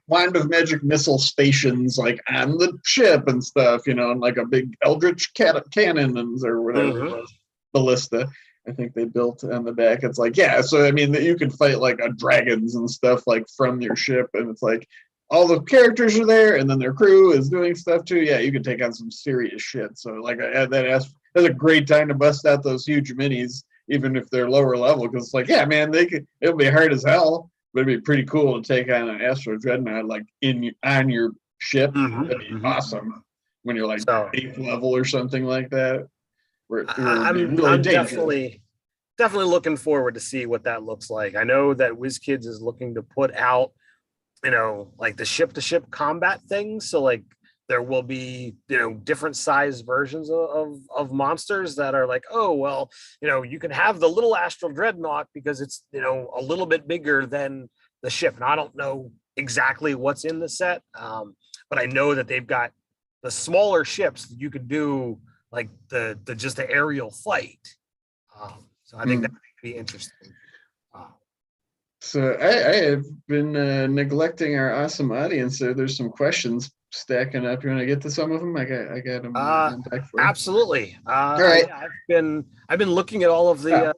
wand of magic missile stations like on the ship and stuff, you know, and like a big eldritch cannon or whatever it was, ballista. I think they built on the back. It's like, yeah, so I mean, you can fight like dragons and stuff like from your ship, and it's like all the characters are there, and then their crew is doing stuff too. Yeah, you can take on some serious shit. So like that's a great time to bust out those huge minis, even if they're lower level, because it's like, yeah, man, it'll be hard as hell, but it'd be pretty cool to take on an Astro Dreadnought like on your ship. That'd be awesome when you're like 8th level or something like that. I'm definitely looking forward to see what that looks like. I know that WizKids is looking to put out, you know, like the ship-to-ship combat things. So like there will be, you know, different size versions of monsters that are like, oh, well, you know, you can have the little Astral Dreadnought because it's, you know, a little bit bigger than the ship. And I don't know exactly what's in the set, but I know that they've got the smaller ships that you could do like the just the aerial fight. So I think that would be interesting. So I have been neglecting our awesome audience. So there's some questions stacking up. You want to get to some of them? I got them on deck for you. Absolutely. All right. I've been looking at all of the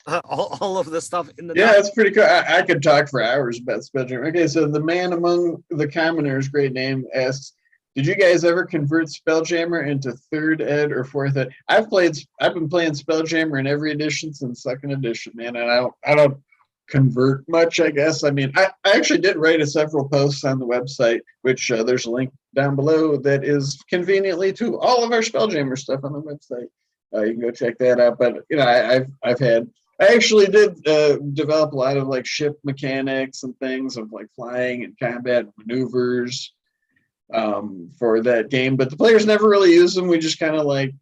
all of the stuff in the it's pretty cool. I could talk for hours about Spelljammer. Okay, so the man among the commoners, great name, asks, did you guys ever convert Spelljammer into 3rd ed or 4th ed? I've been playing Spelljammer in every edition since 2nd edition, man, and I don't convert much, I guess. I mean, I actually did write several posts on the website, which there's a link down below that is conveniently to all of our Spelljammer stuff on the website. You can go check that out. But you know, I actually did develop a lot of like ship mechanics and things of like flying and combat maneuvers for that game, but the players never really used them. We just kind of like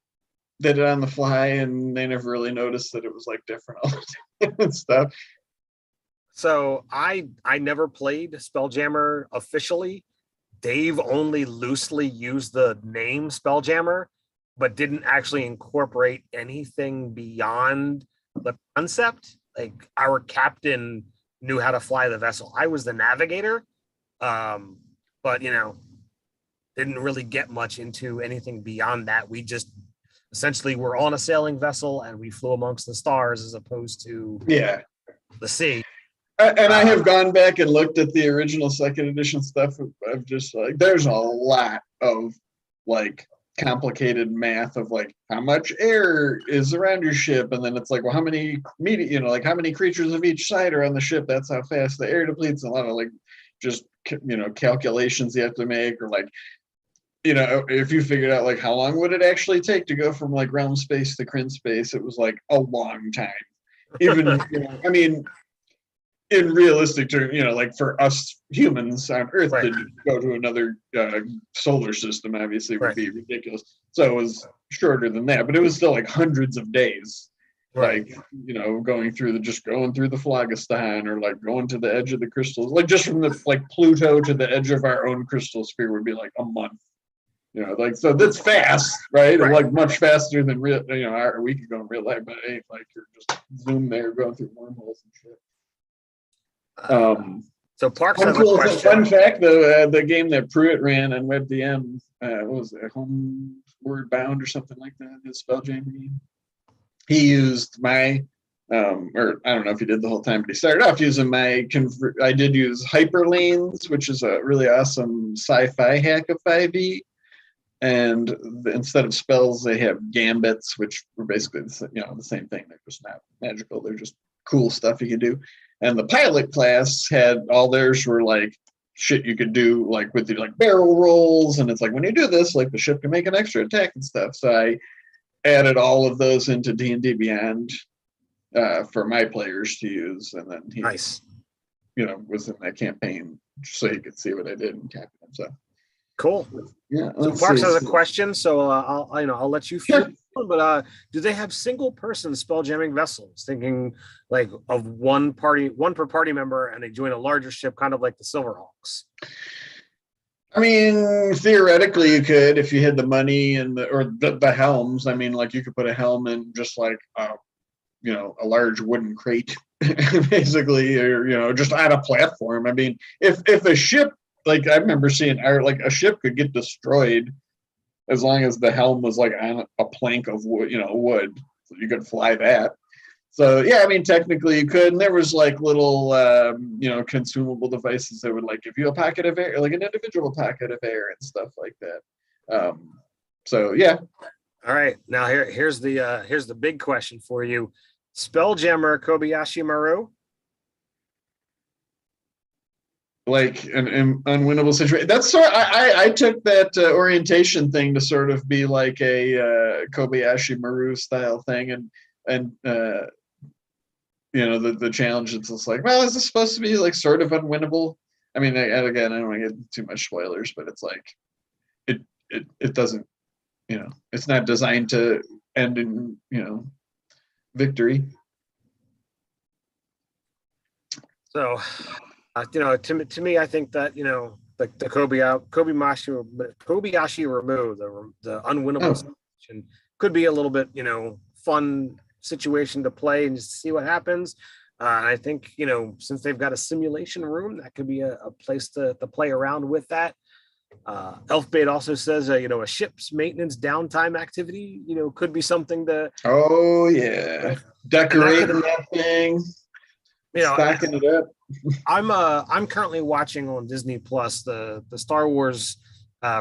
did it on the fly, and they never really noticed that it was like different all the time and stuff. So I never played Spelljammer officially. Dave only loosely used the name Spelljammer, but didn't actually incorporate anything beyond the concept. Like our captain knew how to fly the vessel. I was the navigator, but you know, didn't really get much into anything beyond that. We just essentially were on a sailing vessel and we flew amongst the stars as opposed to the sea. And I have gone back and looked at the original 2nd edition stuff. Of just like, there's a lot of like complicated math of like how much air is around your ship, and then it's like, well, how many like how many creatures of each side are on the ship? That's how fast the air depletes. A lot of like just calculations you have to make, or like, you know, if you figured out like how long would it actually take to go from like realm space to Kryn space, it was like a long time. Even I mean, in realistic terms, you know, like for us humans on Earth to go to another solar system, obviously would be ridiculous. So it was shorter than that, but it was still like hundreds of days. Like, you know, going through the phlogiston, or like going to the edge of the crystals, like just from the like Pluto to the edge of our own crystal sphere would be like a month. You know, like, so that's fast, right? Like much faster than real, you know, we could go in real life, but it ain't like you're just zoom there going through wormholes and shit. So Parks has a question. Fun fact though, the game that Pruitt ran on WebDM, what was it, Homeward Bound or something like that, his Spelljammer game. He used my or I don't know if he did the whole time, but he started off using my I did use Hyperlanes, which is a really awesome sci-fi hack of 5e. And instead of spells, they have gambits, which were basically the same thing. They're just not magical. They're just cool stuff you can do. And the pilot class had all theirs were like shit you could do like with the like barrel rolls, and it's like when you do this, like the ship can make an extra attack and stuff. So I added all of those into D&D Beyond for my players to use, and then he, was in that campaign so you could see what I did in Captain. So cool. Yeah. So Parks has a question, so I'll let you finish. Sure. But do they have single-person spelljamming vessels? Thinking like of one per party member, and they join a larger ship, kind of like the Silverhawks. I mean, theoretically, you could if you had the money and the helms. I mean, like you could put a helm in just like a large wooden crate, basically, or just on a platform. I mean, if a ship, like I remember seeing art, like a ship could get destroyed as long as the helm was like on a plank of wood, wood, so you could fly that. So yeah, I mean, technically you could, and there was like little, consumable devices that would like give you a packet of air, like an individual packet of air and stuff like that. So yeah, All right, now here's the big question for you: Spelljammer Kobayashi Maru. like an unwinnable situation. That's sort. I took that orientation thing to sort of be like a Kobayashi Maru style thing, and the challenge. It's just like, well, is this supposed to be like sort of unwinnable? I mean, again, I don't want to get too much spoilers, but it's like it doesn't. It's not designed to end in victory. So, to me, I think that the Kobayashi Remu, the unwinnable situation, could be a little bit fun situation to play and just see what happens. I think since they've got a simulation room, that could be a place to play around with that. Elfbait also says a ship's maintenance downtime activity could be something to decorating that thing, stacking it up. I'm currently watching on Disney Plus the Star Wars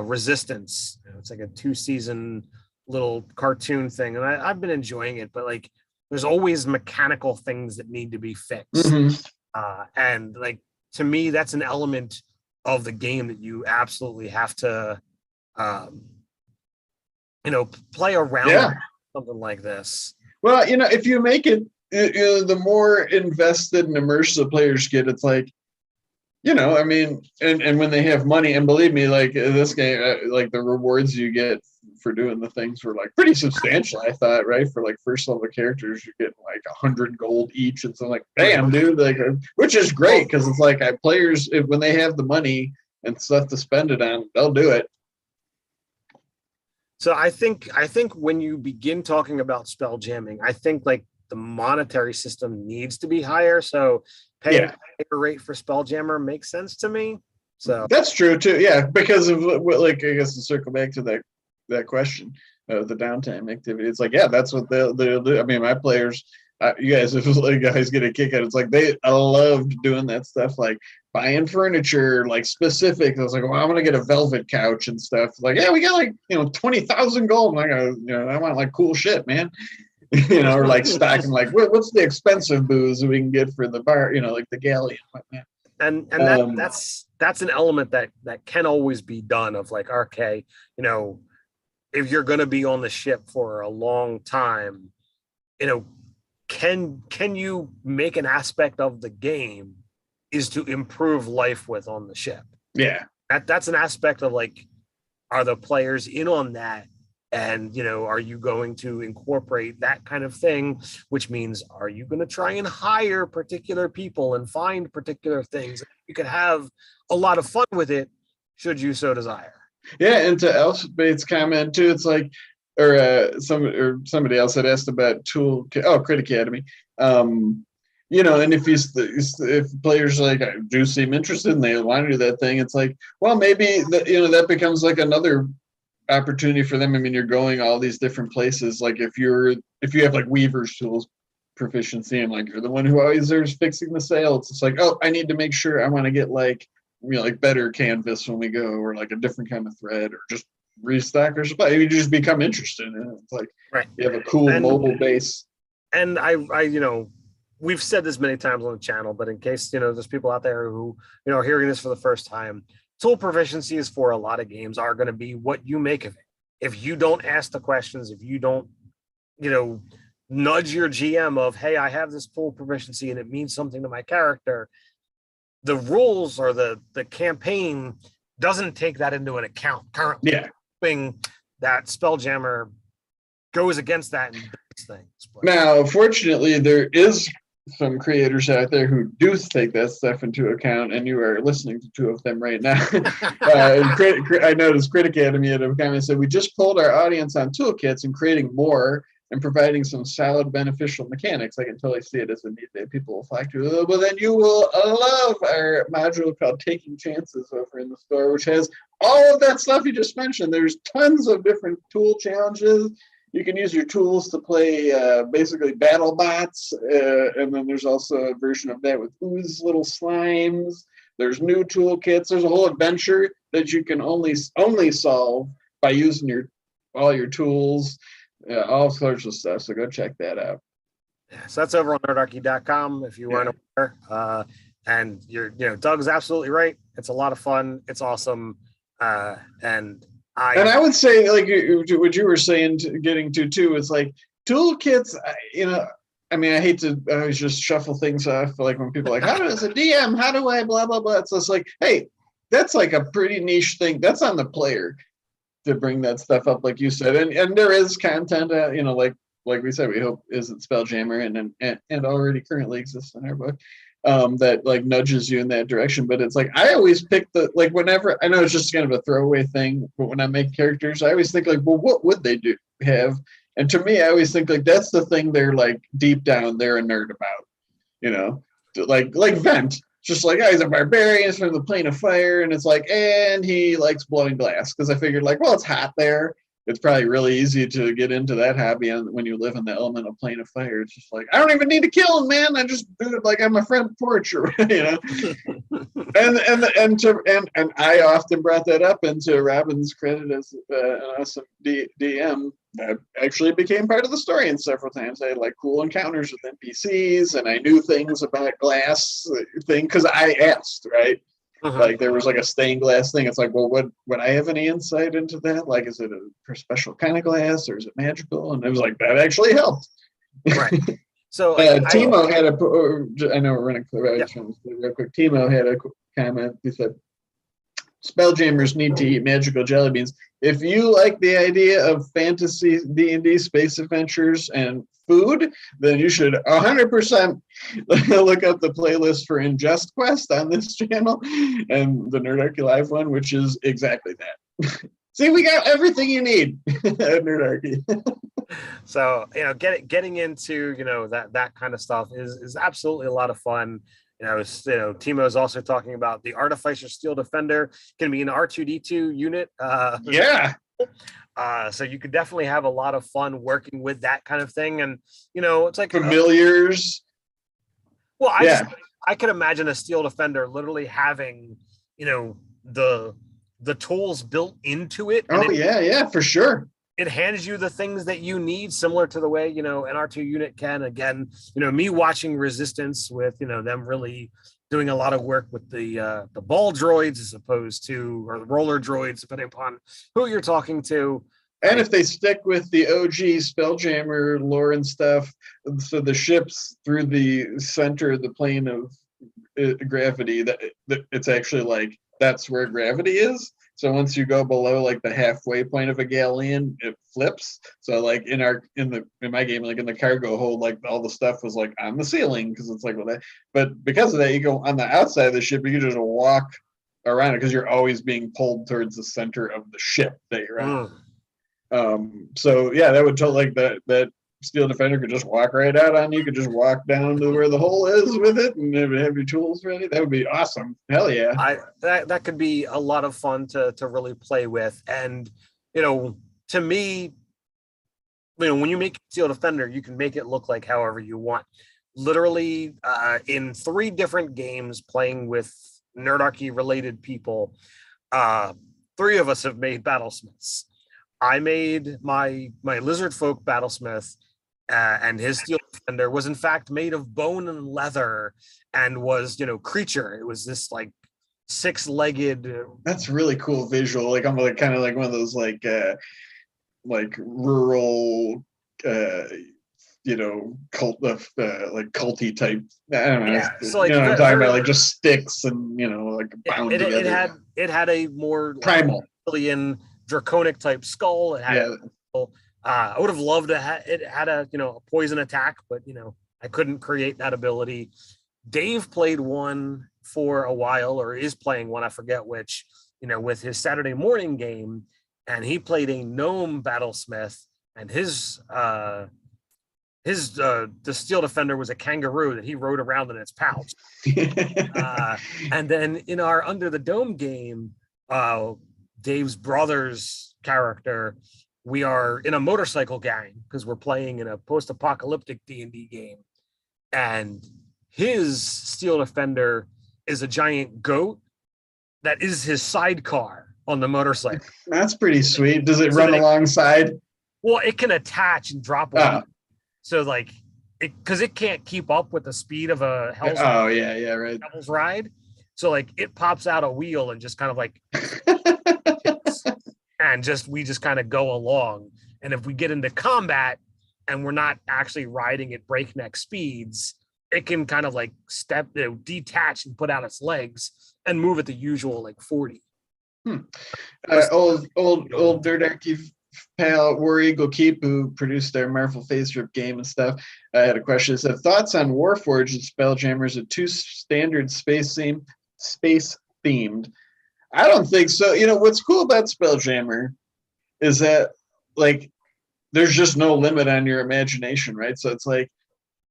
Resistance. It's like a 2-season little cartoon thing, and I've been enjoying it. But like, there's always mechanical things that need to be fixed, and like to me, that's an element of the game that you absolutely have to, play around with something like this. Well, if you make it, the more invested and immersive players get, it's like, I mean, and when they have money, and believe me, like this game, like the rewards you get for doing the things were like pretty substantial. I thought, right, for like first level characters, you're getting like 100 gold each, and so like, damn, dude, like, which is great because it's like players, when they have the money and stuff to spend it on, they'll do it. So I think when you begin talking about spell jamming, I think like the monetary system needs to be higher. So paying a rate for Spelljammer makes sense to me. So that's true too. Yeah, because of like, I guess to circle back to that question of the downtime activity. It's like, yeah, that's what they'll do. I mean, my players, you guys, if like guys get a kick out, it's like I loved doing that stuff, like buying furniture, like specific. I was like, well, I'm gonna get a velvet couch and stuff. Like, yeah, we got like 20,000 gold. And I go, I want like cool shit, man. Or like stocking, like what's the expensive booze we can get for the bar, like the galley and whatnot. And that's an element that can always be done of like, okay, if you're going to be on the ship for a long time, can you make an aspect of the game is to improve life with on the ship? Yeah, that's an aspect of like, are the players in on that? And, are you going to incorporate that kind of thing? Which means, are you going to try and hire particular people and find particular things? You could have a lot of fun with it, should you so desire. Yeah, and to Elfbait's comment too, it's like, or somebody else had asked about Crit Academy. And if players like do seem interested and they want to do that thing, it's like, well, maybe that becomes like another opportunity for them. I mean, you're going all these different places. Like if you have like Weaver's tools proficiency and like you're the one who always is fixing the sail, it's just like, oh, I need to make sure I want to get like like better canvas when we go, or like a different kind of thread, or just restock or something. You just become interested in it. It's like you have a cool mobile base. And I we've said this many times on the channel, but in case there's people out there who are hearing this for the first time, tool proficiencies for a lot of games are going to be what you make of it. If you don't ask the questions, if you don't, nudge your GM of, hey, I have this tool proficiency and it means something to my character, the rules or the campaign doesn't take that into an account currently. Yeah. That Spelljammer goes against that and does things. Now, fortunately, there is some creators out there who do take that stuff into account, and you are listening to two of them right now. I noticed Crit Academy had a comment said, "We just polled our audience on toolkits and creating more and providing some solid beneficial mechanics. I can totally see it as a need that people will flock to. Well, then you will love our module called Taking Chances over in the store, which has all of that stuff you just mentioned. There's tons of different tool challenges. You can use your tools to play basically battle bots, and then there's also a version of that with ooze little slimes. There's new toolkits. There's a whole adventure that you can only solve by using all your tools, all sorts of stuff. So go check that out. Yeah, so that's over on nerdarchy.com if you weren't aware. And Doug's absolutely right. It's a lot of fun. It's awesome. And I would say, like what you were saying, getting to too, is like toolkits. I mean, I hate to always just shuffle things off. Like when people are like, how does a DM? How do I blah blah blah? It's just like, hey, that's like a pretty niche thing. That's on the player to bring that stuff up, like you said. And there is content, like we said, we hope isn't Spelljammer and already currently exists in our book. That like nudges you in that direction. But it's like I always pick whenever I know it's just kind of a throwaway thing, but when I make characters, I always think like, well, what would they have? And to me, I always think like that's the thing they're like deep down they're a nerd about, like Vent. Just like, he's a barbarian, he's from the plane of fire, and it's like, and he likes blowing glass because I figured like, well, it's hot there. It's probably really easy to get into that hobby when you live in the elemental plane of fire. It's just like, I don't even need to kill him, man. I just do it like I'm a front porch, and I often brought that up into Robin's credit as an awesome DM that actually became part of the story. And several times I had like cool encounters with NPCs, and I knew things about glass thing because I asked, right? Like there was like a stained glass thing. It's like, well, would I have any insight into that? Like, is it a special kind of glass or is it magical? And it was like, that actually helped. Right. So Timo had I know we're running real quick. Timo had a comment. He said, Spelljammers need to eat magical jelly beans. If you like the idea of fantasy D&D space adventures and food, then you should 100% look up the playlist for Ingest Quest on this channel and the Nerdarchy Live one, which is exactly that. See, we got everything you need at Nerdarchy. So, getting into, that kind of stuff is absolutely a lot of fun. Timo is also talking about the Artificer Steel Defender can be an R2D2 unit. So you could definitely have a lot of fun working with that kind of thing. And, it's like familiars. I could imagine a Steel Defender literally having, the tools built into it. And for sure. It hands you the things that you need, similar to the way, an R2 unit can. Again, me watching Resistance with, them really doing a lot of work with the ball droids or the roller droids, depending upon who you're talking to. And if they stick with the OG Spelljammer lore and stuff, so the ships through the center of the plane of gravity, that it's actually like that's where gravity is. So once you go below like the halfway point of a galleon, it flips. So like in my game, like in the cargo hold, like all the stuff was like on the ceiling because it's like but because of that, you go on the outside of the ship, you can just walk around it because you're always being pulled towards the center of the ship that you're on. So yeah, that would tell like that Steel Defender could just walk right out on you. Could just walk down to where the hole is with it and have your tools ready. That would be awesome. Hell yeah. That could be a lot of fun to really play with. And, to me, when you make Steel Defender, you can make it look like however you want. Literally, in 3 different games playing with Nerdarchy related people, 3 of us have made battlesmiths. I made my lizard folk battlesmith, and his Steel Defender was in fact made of bone and leather, and was creature. It was this like 6-legged. That's really cool visual. Like I'm like kind of like one of those like rural cult like culty type. I don't know. So like I'm talking about like just sticks and like bound together. It had a more primal alien draconic type skull. It had I would have loved to have it had a a poison attack, but I couldn't create that ability. Dave played one for a while, or is playing one, I forget which, with his Saturday morning game, and he played a gnome battlesmith, and the steel defender was a kangaroo that he rode around in its pouch. And then in our Under the Dome game, Dave's brother's character, we are in a motorcycle gang because we're playing in a post-apocalyptic D&D game, and his steel defender is a giant goat that is his sidecar on the motorcycle. That's pretty sweet. Does it run alongside? Well, it can attach and drop away. So like because it can't keep up with the speed of a Hell's right. Devil's Ride. So like it pops out a wheel and just kind of like and we just kind of go along. And if we get into combat and we're not actually riding at breakneck speeds, it can kind of like detach and put out its legs and move at the usual like 40. Old Nerdarchy pal War Eagle Keep, who produced their Marvel Phase Rip game and stuff, I had a question. It said, thoughts on Warforged and Spelljammers are too standard space themed? I don't think so. What's cool about Spelljammer is that like there's just no limit on your imagination, right? So it's like,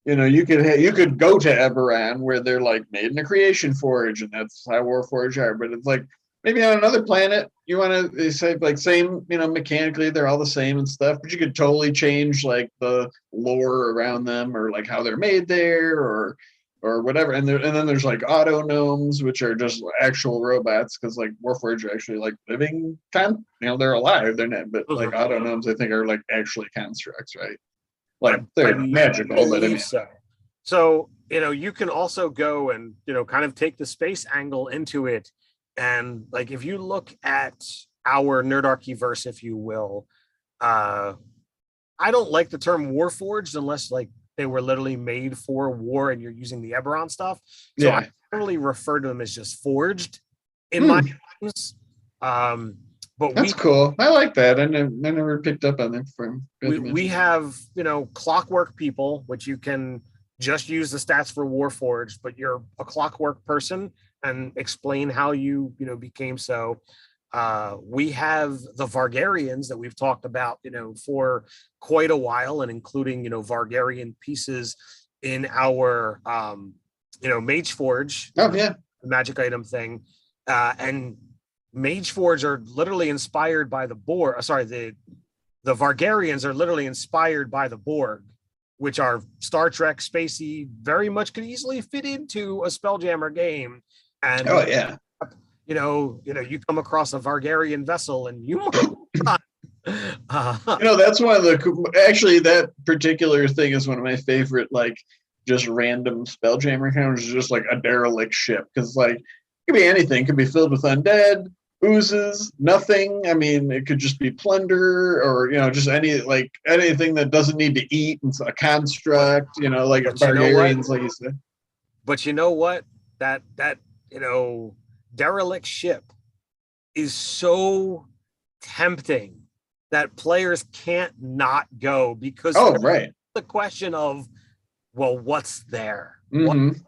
you could go to Eberron where they're like made in a creation forge, and that's how Warforged are. But it's like maybe on another planet you want to say like same, mechanically they're all the same and stuff, but you could totally change like the lore around them or like how they're made there or whatever. And then there's like auto gnomes, which are just actual robots, because like Warforged are actually like living they're alive, they're not, but like auto gnomes I think are like actually constructs, right? Like they're magical, but I mean. So you can also go and kind of take the space angle into it, and like if you look at our Nerdarchy verse, if you will, I don't like the term Warforged unless like they were literally made for war and you're using the Eberron stuff. So yeah. I really refer to them as just forged in my games. But that's cool. I like that. I never picked up on that before. We have, clockwork people, which you can just use the stats for Warforged, but you're a clockwork person and explain how you, became so. We have the Vargarians that we've talked about, for quite a while, and including, Vargarian pieces in our, Mage Forge. Oh, yeah. The magic item thing. And Mage Forge are literally inspired by the Borg. The Vargarians are literally inspired by the Borg, which are Star Trek spacey, very much could easily fit into a Spelljammer game. And you come across a Vargarian vessel and you that's one of the actually that particular thing is one of my favorite, like just random Spelljammer encounters, just like a derelict ship, because like it could be anything, it could be filled with undead, oozes, nothing. I mean, it could just be plunder or just anything that doesn't need to eat. It's a construct, like a Barbarians, like you said. But you know what? That derelict ship is so tempting that players can't not go, because the question of, well, what's there? Mm-hmm.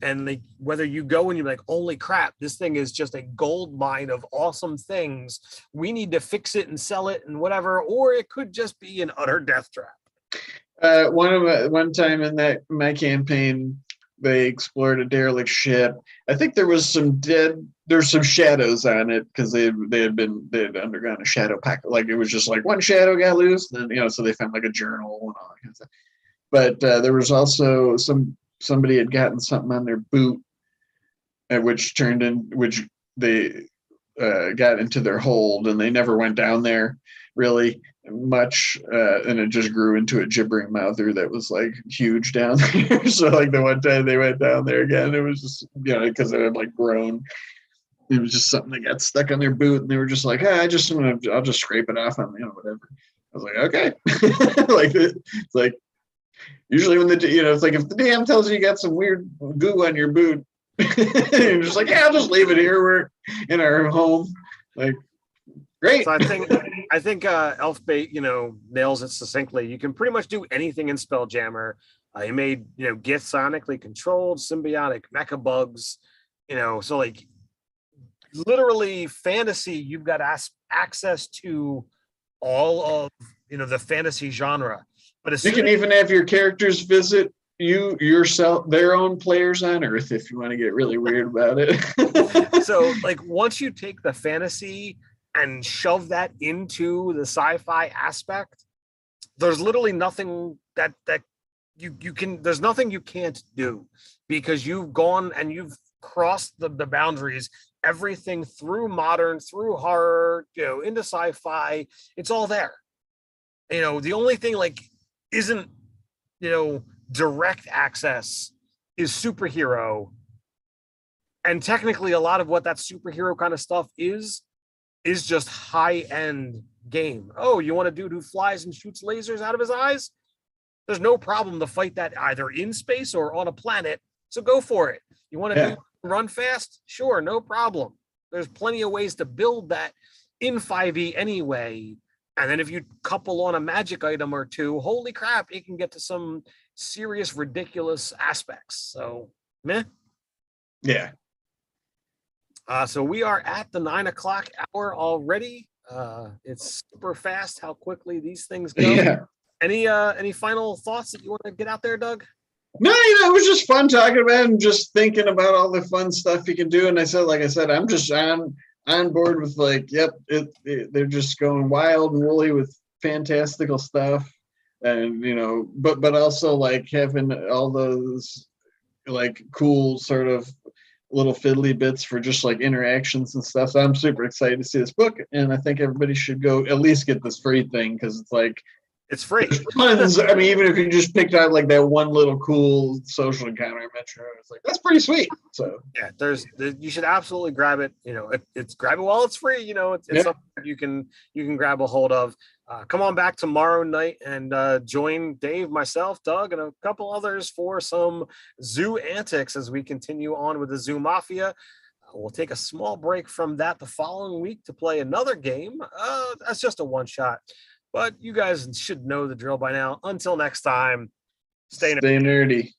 And like whether you go and you're like, holy crap, this thing is just a gold mine of awesome things. We need to fix it and sell it and whatever, or it could just be an utter death trap. One time in my campaign, they explored a derelict ship. I think there's some shadows on it because they had undergone a shadow pack. Like it was just like one shadow got loose, and then so they found like a journal and all that kind of stuff. But there was also somebody had gotten something on their boot, which they got into their hold, and they never went down there really much, and it just grew into a gibbering mouther that was like huge down there. So like the one time they went down there again, it was just because it had like grown. It was just something that got stuck on their boot, and they were just like, I'll just scrape it off on whatever. I was like, okay. Like it's like usually when it's like if the DM tells you got some weird goo on your boot, you're just like, I'll just leave it here. We're in our home. Like, great. So I think Elfbait, nails it succinctly. You can pretty much do anything in Spelljammer. He made, get sonically controlled symbiotic mecha bugs, so like literally fantasy, you've got access to all of, the fantasy genre. But as You soon can as even have your characters visit yourself, their own players on Earth, if you want to get really weird about it. so like once you take the fantasy and shove that into the sci-fi aspect, there's literally nothing that you can, there's nothing you can't do, because you've gone and you've crossed the boundaries, everything through modern, through horror, into sci-fi. It's all there. The only thing like isn't, direct access is superhero. And technically a lot of what that superhero kind of stuff is just high-end game. Oh, you want a dude who flies and shoots lasers out of his eyes? There's no problem to fight that either in space or on a planet. So go for it. You want to run fast? Sure, no problem. There's plenty of ways to build that in 5e anyway. And then if you couple on a magic item or two, holy crap, it can get to some serious, ridiculous aspects. So, meh. Yeah. So we are at the 9 o'clock hour already. It's super fast how quickly these things go. Yeah. Any final thoughts that you want to get out there, Doug? No, it was just fun talking about it and just thinking about all the fun stuff you can do. And like I said, I'm just on board with like, yep, they're just going wild and woolly with fantastical stuff. And, but also like having all those like cool sort of little fiddly bits for just like interactions and stuff. So I'm super excited to see this book. And I think everybody should go at least get this free thing, because it's like, it's free. Tons. I mean, even if you just picked out like that one little cool social encounter I mentioned, it's like that's pretty sweet. So yeah, you should absolutely grab it. It's grab it while it's free. It's something that you can grab a hold of. Come on back tomorrow night and join Dave, myself, Doug, and a couple others for some zoo antics as we continue on with the Zoo Mafia. We'll take a small break from that the following week to play another game. That's just a one shot. But you guys should know the drill by now. Until next time, stay nerdy.